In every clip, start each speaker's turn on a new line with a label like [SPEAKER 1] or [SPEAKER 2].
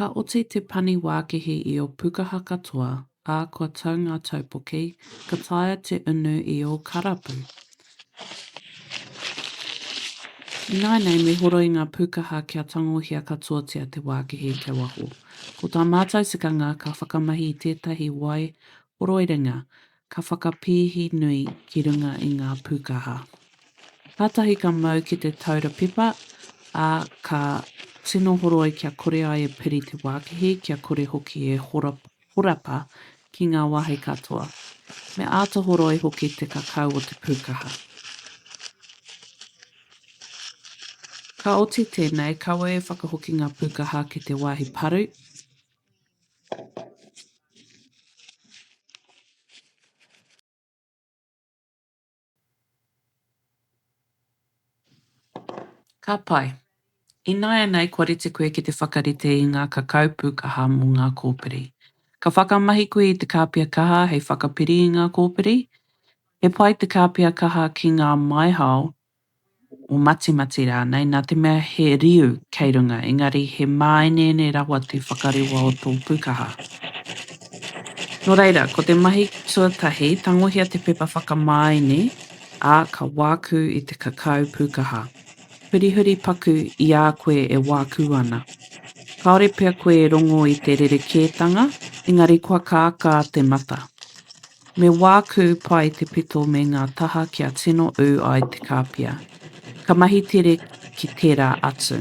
[SPEAKER 1] Ka oti te pani wākehi I o pukaha katoa, a kua tau ngā taupoke, ka taia te unu I o karapu. Inainei me horo I ngā pukaha kia tangohia katoatia te wākehi ke waho. Ko tā mātou sikanga ka whakamahi I tētahi wai oroiringa, ka whakapīhi nui ki runga I ngā pukaha. Kātahi ka mau ki te taura pipa, a ka tino horoi kia kore ai e piri te wākehi, kia kore hoki e horapa ki ngā wahi katoa. Me āta horoi hoki te kakau o te pukaha. Ka oti tēnei, kaua e whakahoki ngā pukaha ki te wāhi paru. Ka pai. Inaia nei kua rite koe ki te whakarite I ngā kakau pukaha mō ngā kōpiri. Ka whakamahi koe I te kāpia kaha hei whakapiri I ngā kōpiri. He pai te kāpia kaha ki ngā maihao o mati rānei, nā te mea he riu kei runga, engari he māenene rawa te whakarewa o tō pukaha. Nō reira, ko te mahi tuatahi, tangohia te pepa whakamāene, a ka wāku I te kakau pukaha. Hurihuri paku I a koe e wāku ana. Kaore pia koe e rongo I te rerekētanga, engari kua kāka te mata. Me wāku pai te pito me ngā taha kia tino ū ai te kāpia. Ka mahi tere ki tērā atu.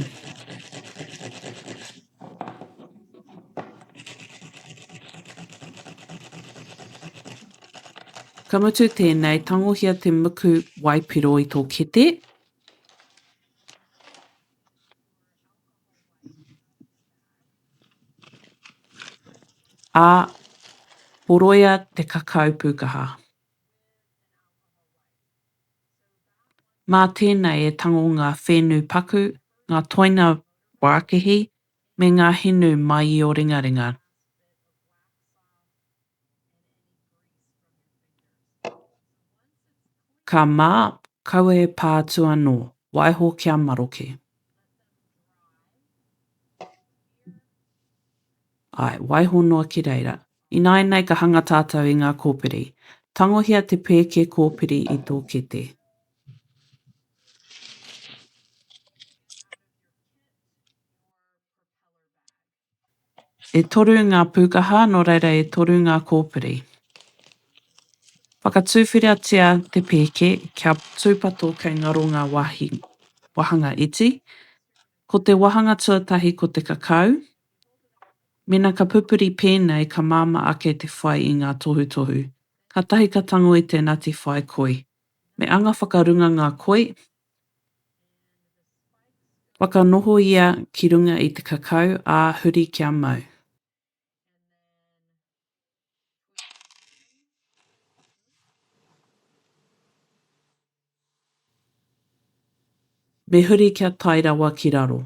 [SPEAKER 1] Ka mutu tēnei, tangohia te muku waipiro I tō kete. A horoia te kakau pukaha. Mā tēnei e tango ngā whēnu paku, ngā toina wākehi, me ngā hinu mai I o ringaringa. Ka mā, kaua e pātu anō, waiho kia maroke. Ai, waiho noa ki reira. Inainei ka hanga tātou I ngā kōpiri. Tangohia te pēke kōpiri I tō kete. E toru ngā pukaha, nō reira e toru ngā kōpiri. Whakatūwhiriatia te pēke, kia tūpato kei ngaro ngā wahanga iti. Ko te wahanga tuatahi ko te kakau. Mena ka pupuri pēnei ka māma ake te whai I ngā tohu. Ka tahi ka tango I te ngati whai koi. Me anga whakarunga ngā koi. Whakanoho ia ki runga I te kakau a huri kia mau. Me huri kia tai rawa ki raro.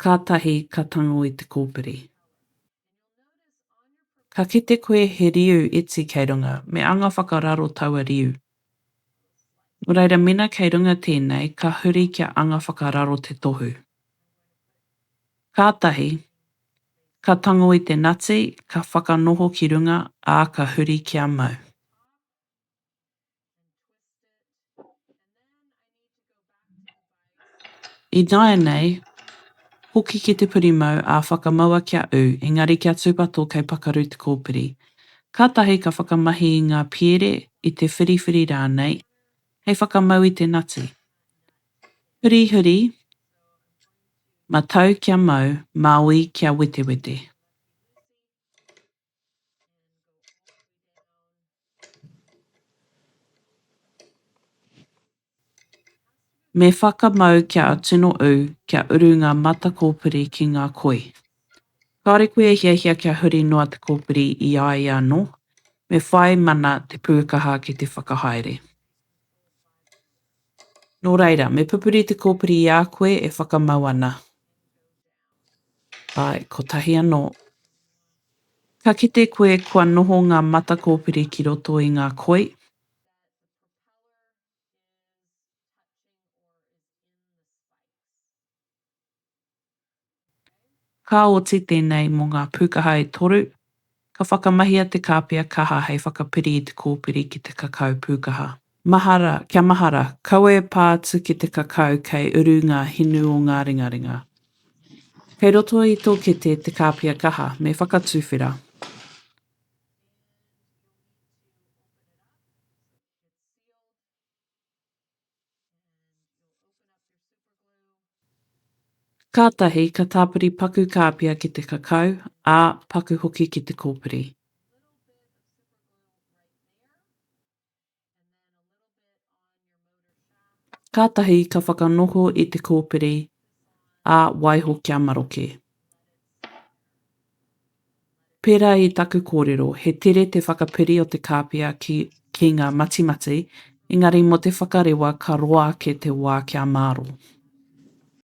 [SPEAKER 1] Kātahi ka tango I te kōpiri. Ka kite koe he riu iti kei runga, me anga whakararo taua riu. Nō reira mena kei runga tēnei, ka huri kia anga whakararo te tohu. Kātahi, ka tango I te ngati, ka whakanoho ki runga, a ka huri kia mau. I nāia nei, hoki ki te pirimau a whakamaua kia ū, engari kia tūpato kei pakaru te kōpiri. Kātahi ka whakamahi I ngā piere I te whiriwhiri rānei, hei whakamau I te ngati. Huri, ma tau kia mau, maui kia wetewete. Me whakamau kia tino ū, kia uru ngā mata kōpiri ki ngā koi. Kāore koe hiahia kia huri noa te kōpiri I ai anō, me whai mana te pukaha ki te whakahaere. Nō reira, me pupuri te kōpiri I a koe e whakamau ana. Ai, ko tahi anō. Ka kite koe kua noho ngā mata kōpiri ki roto I ngā koi. Ka oti tēnei mō ngā pukaha e toru, ka whakamahia te kāpia kaha hei whakapiri i te kōpiri ki te kakao pukaha. Mahara, kia mahara, kaue pātu ki te kakao kei uru ngā hinu o ngā ringaringa. Kei roto i tō kete te kāpia kaha me whakatuwhera. Kātahi ka tāpiri paku kāpia ki te kakao, ā paku hoki ki te kōpiri. Kātahi ka whakanoho i te kōpiri, ā waiho kia maroke. Pērā i taku kōrero, he tere te whakapiri o te kāpia ki ngā matimati, engari mo te whakarewa ka roa ake te wā kia māro.